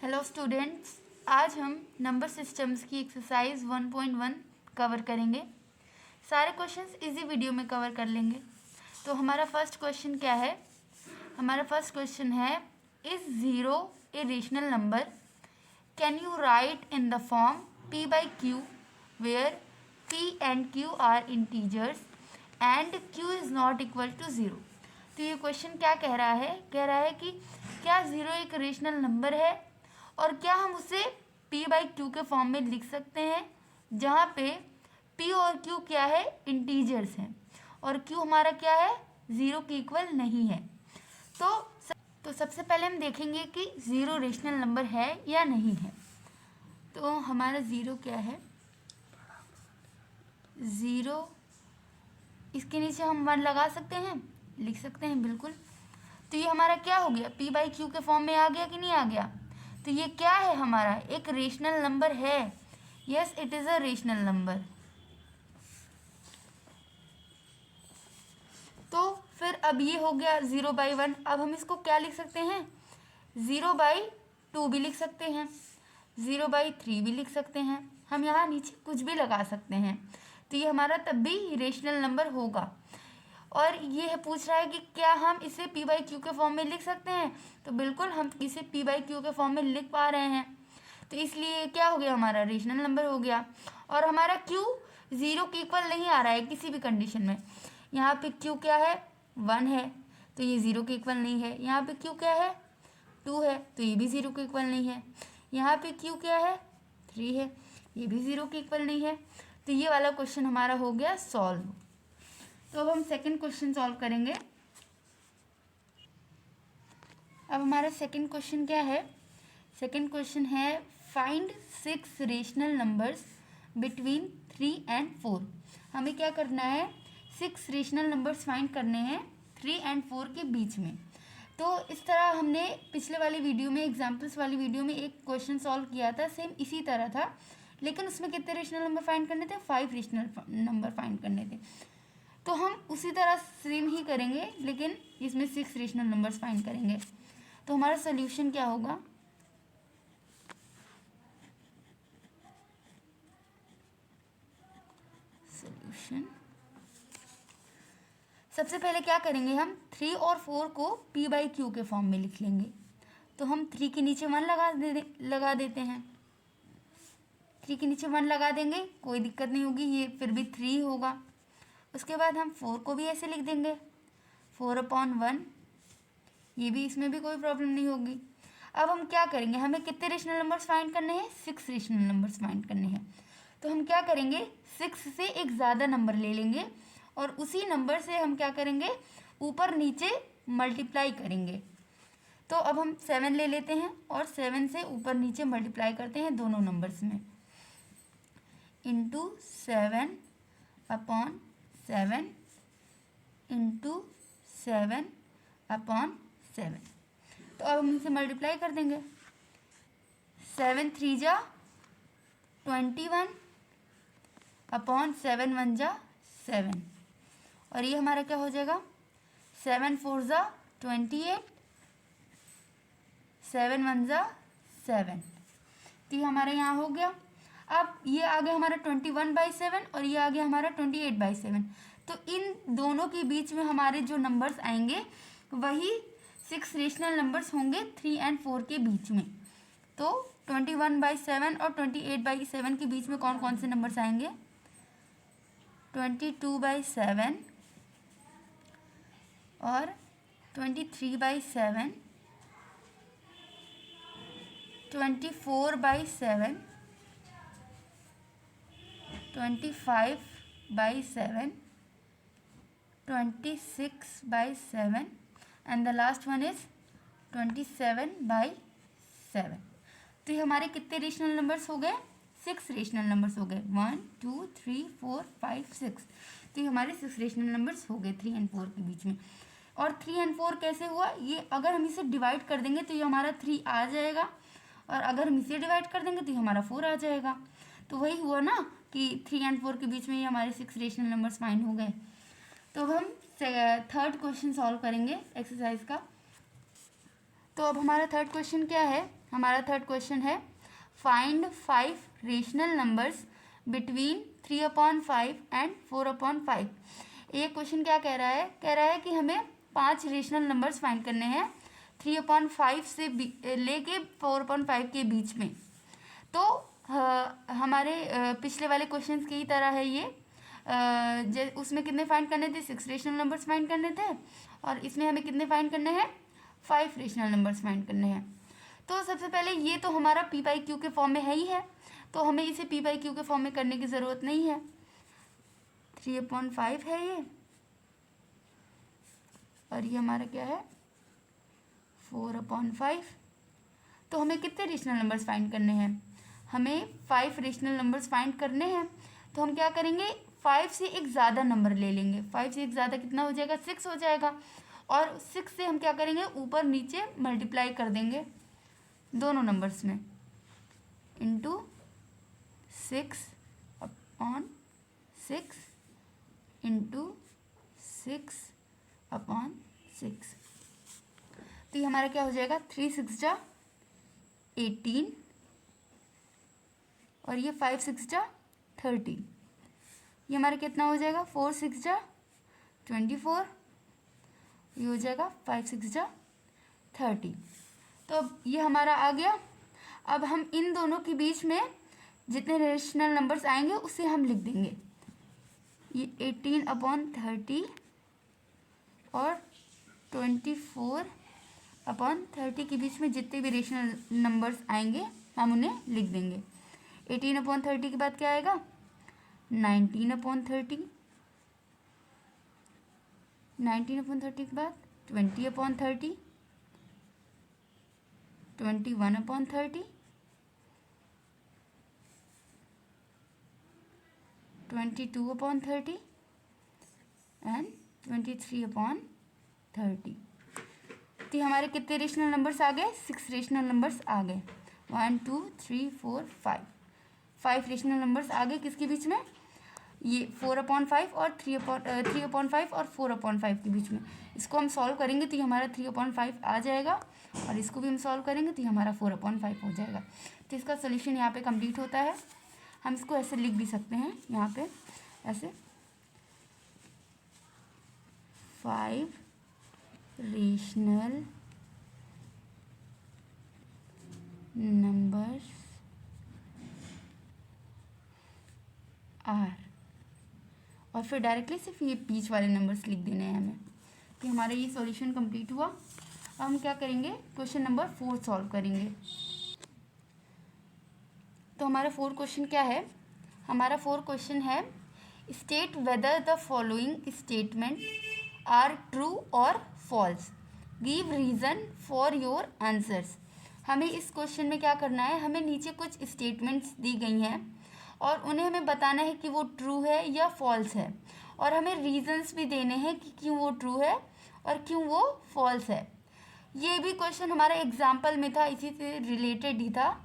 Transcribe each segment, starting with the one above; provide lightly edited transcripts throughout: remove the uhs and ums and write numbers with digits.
Hello students, आज हम number systems की एक्सरसाइज 1.1 कवर करेंगे। सारे क्वेश्चंस इजी वीडियो में कवर कर लेंगे। तो हमारा फर्स्ट क्वेश्चन क्या है? हमारा फर्स्ट क्वेश्चन है, is zero a rational number? Can you write in the form p by q where p and q are integers and q is not equal to zero. तो ये question क्या कह रहा है? कह रहा है कि क्या ज़ीरो एक रेशनल नंबर है और क्या हम उसे p बाई क्यू के फॉर्म में लिख सकते हैं, जहाँ पे p और q क्या है? इंटीजर्स हैं और q हमारा क्या है? ज़ीरो के इक्वल नहीं है। तो सबसे पहले हम देखेंगे कि ज़ीरो रेशनल नंबर है या नहीं है। तो हमारा ज़ीरो क्या है? ज़ीरो, इसके नीचे हम 1 लगा सकते हैं, लिख सकते हैं बिल्कुल। तो ये हमारा क्या हो गया? p बाई क्यू के फॉर्म में आ गया कि नहीं आ गया? तो ये क्या है? हमारा एक रेशनल नंबर है। Yes, it is a rational number. तो फिर अब ये हो गया 0/1। अब हम इसको क्या लिख सकते हैं? 0/2 भी लिख सकते हैं, 0/3 भी लिख सकते हैं। हम यहाँ नीचे कुछ भी लगा सकते हैं। तो ये हमारा तब भी रेशनल नंबर होगा। और ये पूछ रहा है कि क्या हम इसे p बाई क्यू के फॉर्म में लिख सकते हैं? तो बिल्कुल हम इसे p बाई क्यू के फॉर्म में लिख पा रहे हैं। तो इसलिए क्या हो गया? हमारा रेशनल नंबर हो गया। और हमारा q ज़ीरो के इक्वल नहीं आ रहा है किसी भी कंडीशन में। यहाँ पे q क्या है? 1 है, तो ये ज़ीरो के इक्वल नहीं है। यहाँ पे q क्या है? 2 है, तो ये भी ज़ीरो के इक्वल नहीं है। यहाँ पे q क्या है? 3 है, ये भी ज़ीरो के इक्वल नहीं है। तो ये वाला क्वेश्चन हमारा हो गया सॉल्व। तो अब हम सेकंड क्वेश्चन सॉल्व करेंगे। अब हमारा सेकंड क्वेश्चन क्या है? सेकंड क्वेश्चन है, find 6 rational numbers between 3 and 4। हमें क्या करना है? 6 रेशनल नंबर्स फाइंड करने हैं 3 and 4 के बीच में। तो इस तरह हमने पिछले वाली वीडियो में, एग्जाम्पल्स वाली वीडियो में एक क्वेश्चन सॉल्व किया था, सेम इसी तरह था, लेकिन उसमें कितने रेशनल नंबर फाइंड करने थे? 5 रेशनल नंबर फाइंड करने थे। तो हम उसी तरह सेम ही करेंगे, लेकिन इसमें 6 रेशनल नंबर्स फाइंड करेंगे। तो हमारा सोल्यूशन क्या होगा? सोल्यूशन, सबसे पहले क्या करेंगे? हम 3 और 4 को p बाई क्यू के फॉर्म में लिख लेंगे। तो हम 3 के नीचे 1 लगा देते हैं। 3 के नीचे 1 लगा देंगे, कोई दिक्कत नहीं होगी, ये फिर भी 3 होगा। उसके बाद हम 4 को भी ऐसे लिख देंगे, 4/1, ये भी, इसमें भी कोई प्रॉब्लम नहीं होगी। अब हम क्या करेंगे? हमें कितने रेशनल नंबर्स फाइंड करने हैं? 6 रेशनल नंबर्स फाइंड करने हैं। तो हम क्या करेंगे? 6 से एक ज़्यादा नंबर ले लेंगे और उसी नंबर से हम क्या करेंगे? ऊपर नीचे मल्टीप्लाई करेंगे। तो अब हम 7 ले लेते हैं और 7 से ऊपर नीचे मल्टीप्लाई करते हैं दोनों नंबर्स में, इंटू 7/7 इंटू 7/7। तो अब हम इसे मल्टीप्लाई कर देंगे। 7 3 जा 21 अपॉन 7 1 जा 7, और ये हमारा क्या हो जाएगा? 7 4 जा 28, 7 1 जा 7। तो ये हमारा यहाँ हो गया। अब ये आ गया हमारा 21/7 और ये आ गया हमारा 28/7। तो इन दोनों के बीच में हमारे जो नंबर्स आएंगे वही 6 रेशनल नंबर्स होंगे 3 and 4 के बीच में। तो 21/7 और 28/7 के बीच में कौन कौन से नंबर्स आएंगे? 22/7 और 23/7, 24/7, 25/7, 26/7 and the last one is 27/7। तो ये हमारे कितने रेशनल नंबर्स हो गए? 6 रेशनल नंबर्स हो गए। 1 2 3 4 5 6। तो ये हमारे 6 रेशनल नंबर्स हो गए 3 and 4 के बीच में। और 3 and 4 कैसे हुआ? ये अगर हम इसे डिवाइड कर देंगे तो ये हमारा 3 आ जाएगा, और अगर हम इसे डिवाइड कर देंगे तो ये हमारा 4 आ जाएगा। तो वही हुआ ना कि 3 and 4 के बीच में ये हमारे 6 रेशनल नंबर्स फाइंड हो गए। तो हम थर्ड क्वेश्चन सॉल्व करेंगे एक्सरसाइज का। तो अब हमारा थर्ड क्वेश्चन क्या है? हमारा थर्ड क्वेश्चन है find 5 rational numbers between 3/5 and 4/5। ये क्वेश्चन क्या कह रहा है? कह रहा है कि हमें 5 रेशनल नंबर्स फाइंड करने हैं 3/5 से लेके 4/5 के बीच में। तो हमारे पिछले वाले क्वेश्चंस की ही तरह है ये। उसमें कितने फाइंड करने थे? 6 रेशनल नंबर्स फाइंड करने थे, और इसमें हमें कितने फाइंड करने हैं? 5 रेशनल नंबर्स फाइंड करने हैं। तो सबसे पहले ये तो हमारा p/q के फॉर्म में है ही है, तो हमें इसे p/q के फॉर्म में करने की ज़रूरत नहीं है। 3/5 है ये, और ये हमारा क्या है? 4/5। तो हमें कितने रेशनल नंबर्स फाइंड करने हैं? हमें 5 रेशनल नंबर्स फाइंड करने हैं। तो हम क्या करेंगे? 5 से एक ज़्यादा नंबर ले लेंगे। 5 से एक ज़्यादा कितना हो जाएगा? 6 हो जाएगा। और 6 से हम क्या करेंगे? ऊपर नीचे मल्टीप्लाई कर देंगे दोनों नंबर्स में, इंटू 6/6 इंटू 6/6। तो ये हमारा क्या हो जाएगा? 3 6 जा 18, और ये 5 6 जा 30। ये हमारा कितना हो जाएगा? 4 6 जा 24, ये हो जाएगा 5 6 जा 30। तो अब ये हमारा आ गया। अब हम इन दोनों के बीच में जितने रेशनल नंबर्स आएंगे उसे हम लिख देंगे। ये 18/30 और 24/30 के बीच में जितने भी रेशनल नंबर्स आएंगे हम उन्हें लिख देंगे। 18/30 के बाद क्या आएगा? 19/30, 19/30 के बाद 20/30, 21/30, 22/30 एंड 23/30। तो हमारे कितने रेशनल नंबर्स आ गए? 6 रेशनल नंबर्स आ गए। 1 2 3 4 5 रेशनल नंबर्स आ गए किसके बीच में? ये 4/5 और 3/5 और 4/5 के बीच में। इसको हम सॉल्व करेंगे तो ये हमारा 3/5 आ जाएगा, और इसको भी हम सॉल्व करेंगे तो ये हमारा 4/5 हो जाएगा। तो इसका सोल्यूशन यहाँ पे कंप्लीट होता है। हम इसको ऐसे लिख भी सकते हैं यहाँ पे ऐसे, 5 रेशनल नंबर्स आर, और फिर डायरेक्टली सिर्फ ये बीच वाले नंबर्स लिख देने हैं हमें। तो हमारा ये सॉल्यूशन कंप्लीट हुआ। अब हम क्या करेंगे? क्वेश्चन नंबर 4 सॉल्व करेंगे। तो हमारा 4 क्वेश्चन क्या है? हमारा 4 क्वेश्चन है state whether the following statement are true और false, give reason for your answers. हमें इस क्वेश्चन में क्या करना है? हमें नीचे कुछ स्टेटमेंट्स दी गई हैं और उन्हें हमें बताना है कि वो ट्रू है या फॉल्स है, और हमें रीजंस भी देने हैं कि क्यों वो ट्रू है और क्यों वो फॉल्स है। ये भी क्वेश्चन हमारा एग्जाम्पल में था, इसी से रिलेटेड ही था,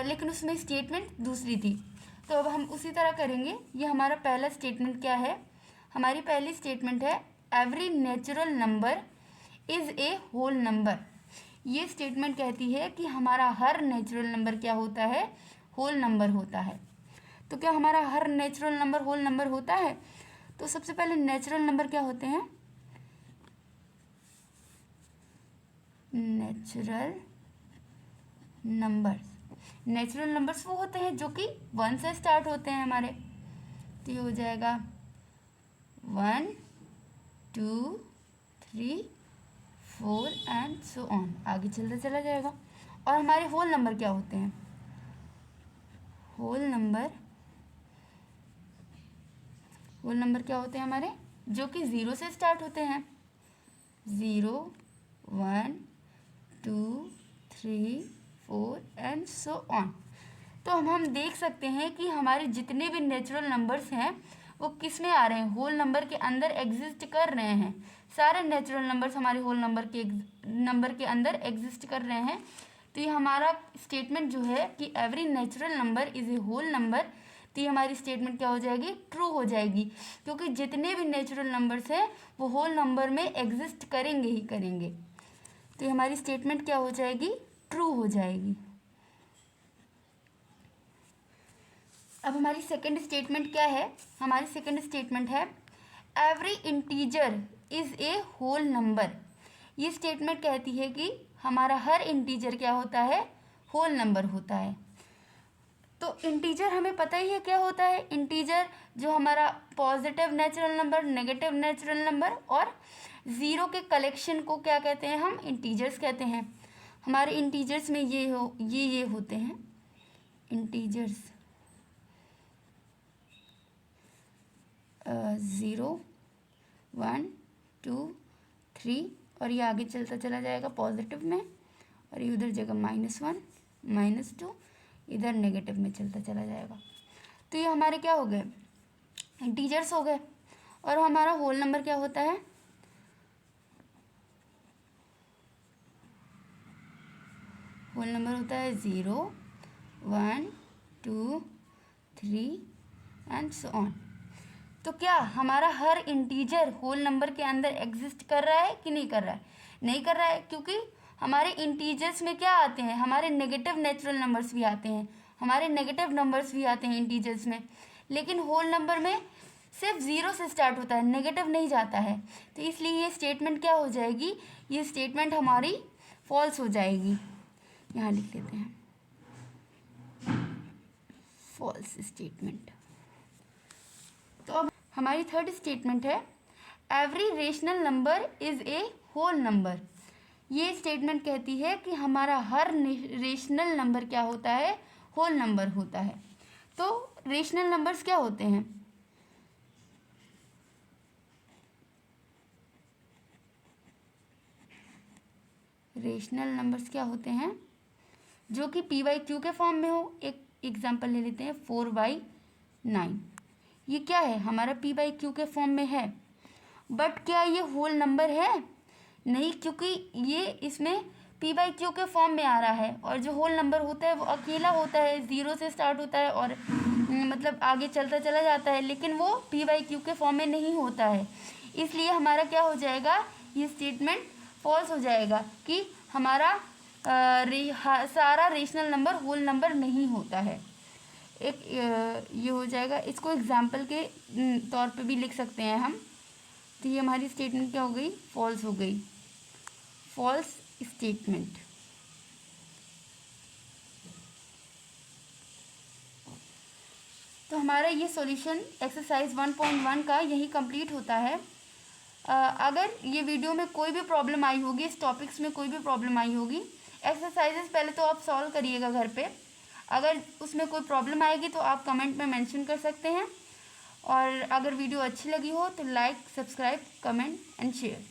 लेकिन उसमें स्टेटमेंट दूसरी थी। तो अब हम उसी तरह करेंगे। ये हमारा पहला स्टेटमेंट क्या है? हमारी पहली स्टेटमेंट है every natural number is a whole number. ये स्टेटमेंट कहती है कि हमारा हर नेचुरल नंबर क्या होता है? होल नंबर होता है। तो क्या हमारा हर नेचुरल नंबर होल नंबर होता है? तो सबसे पहले नेचुरल नंबर क्या होते हैं? नेचुरल नंबर्स वो होते हैं जो कि 1 से स्टार्ट होते हैं हमारे। तो ये हो जाएगा 1 2 3 4 एंड सो ऑन, आगे चलता चला जाएगा। और हमारे होल नंबर क्या होते हैं? होल नंबर क्या होते हैं हमारे? जो कि 0 से स्टार्ट होते हैं। 0 1 2 3 4 एंड सो ऑन। तो हम देख सकते हैं कि हमारे जितने भी नेचुरल नंबर्स हैं वो किस में आ रहे हैं? होल नंबर के अंदर एग्जिस्ट कर रहे हैं। सारे नेचुरल नंबर्स हमारे होल नंबर के अंदर एग्जिस्ट कर रहे हैं। तो ये हमारा स्टेटमेंट जो है कि every natural number is a whole number, तो ये हमारी स्टेटमेंट क्या हो जाएगी? ट्रू हो जाएगी, क्योंकि जितने भी नेचुरल नंबर्स हैं वो होल नंबर में एग्जिस्ट करेंगे ही करेंगे। तो ये हमारी स्टेटमेंट क्या हो जाएगी, ट्रू हो जाएगी। अब हमारी सेकंड स्टेटमेंट क्या है, हमारी सेकंड स्टेटमेंट है every integer is a whole number. ये स्टेटमेंट कहती है कि हमारा हर इंटीजर क्या होता है, होल नंबर होता है। तो इंटीजर हमें पता ही है क्या होता है, इंटीजर जो हमारा positive natural number, negative natural number और ज़ीरो के कलेक्शन को क्या कहते हैं, हम इंटीजर्स कहते हैं। हमारे इंटीजर्स में ये होते हैं इंटीजर्स, 0 1 2 3 और ये आगे चलता चला जाएगा पॉजिटिव में, और ये उधर जगह -1 -2 इधर नेगेटिव में चलता चला जाएगा। तो ये हमारे क्या हो गए, इंटीजर्स हो गए। और हमारा होल नंबर क्या होता है, होल नंबर होता है 0 1 2 3 एंड सो ऑन। तो क्या हमारा हर इंटीजर होल नंबर के अंदर एग्जिस्ट कर रहा है कि नहीं कर रहा है, नहीं कर रहा है, क्योंकि हमारे इंटीजर्स में क्या आते हैं, हमारे नेगेटिव नेचुरल नंबर्स भी आते हैं, हमारे नेगेटिव नंबर्स भी आते हैं इंटीजर्स में। लेकिन होल नंबर में सिर्फ 0 से स्टार्ट होता है, नेगेटिव नहीं जाता है। तो इसलिए ये स्टेटमेंट क्या हो जाएगी, ये स्टेटमेंट हमारी फॉल्स हो जाएगी। यहाँ लिख लेते हैं फॉल्स स्टेटमेंट। तो अब हमारी थर्ड स्टेटमेंट है every rational number is a whole number. ये स्टेटमेंट कहती है कि हमारा हर रेशनल नंबर क्या होता है, होल नंबर होता है। तो रेशनल नंबर्स क्या होते हैं, रेशनल नंबर्स क्या होते हैं, जो कि p/q के फॉर्म में हो। एक एग्जांपल ले लेते हैं 4/9, ये क्या है, हमारा p/q के फॉर्म में है, बट क्या ये होल नंबर है, नहीं, क्योंकि ये इसमें p/q के फॉर्म में आ रहा है, और जो होल नंबर होता है वो अकेला होता है, 0 से स्टार्ट होता है और मतलब आगे चलता चला जाता है, लेकिन वो p/q के फॉर्म में नहीं होता है। इसलिए हमारा क्या हो जाएगा, ये स्टेटमेंट फॉल्स हो जाएगा कि हमारा सारा रेशनल नंबर होल नंबर नहीं होता है। एक ये हो जाएगा, इसको एग्जाम्पल के तौर पे भी लिख सकते हैं हम। तो ये हमारी स्टेटमेंट क्या हो गई, फॉल्स हो गई, फॉल्स स्टेटमेंट। तो हमारा ये सॉल्यूशन एक्सरसाइज 1.1 का यही कंप्लीट होता है। अगर ये वीडियो में कोई भी प्रॉब्लम आई होगी, इस टॉपिक्स में कोई भी प्रॉब्लम आई होगी, एक्सरसाइजेस पहले तो आप सॉल्व करिएगा घर पे। अगर उसमें कोई प्रॉब्लम आएगी तो आप कमेंट में मेंशन कर सकते हैं। और अगर वीडियो अच्छी लगी हो तो like, subscribe, comment and share.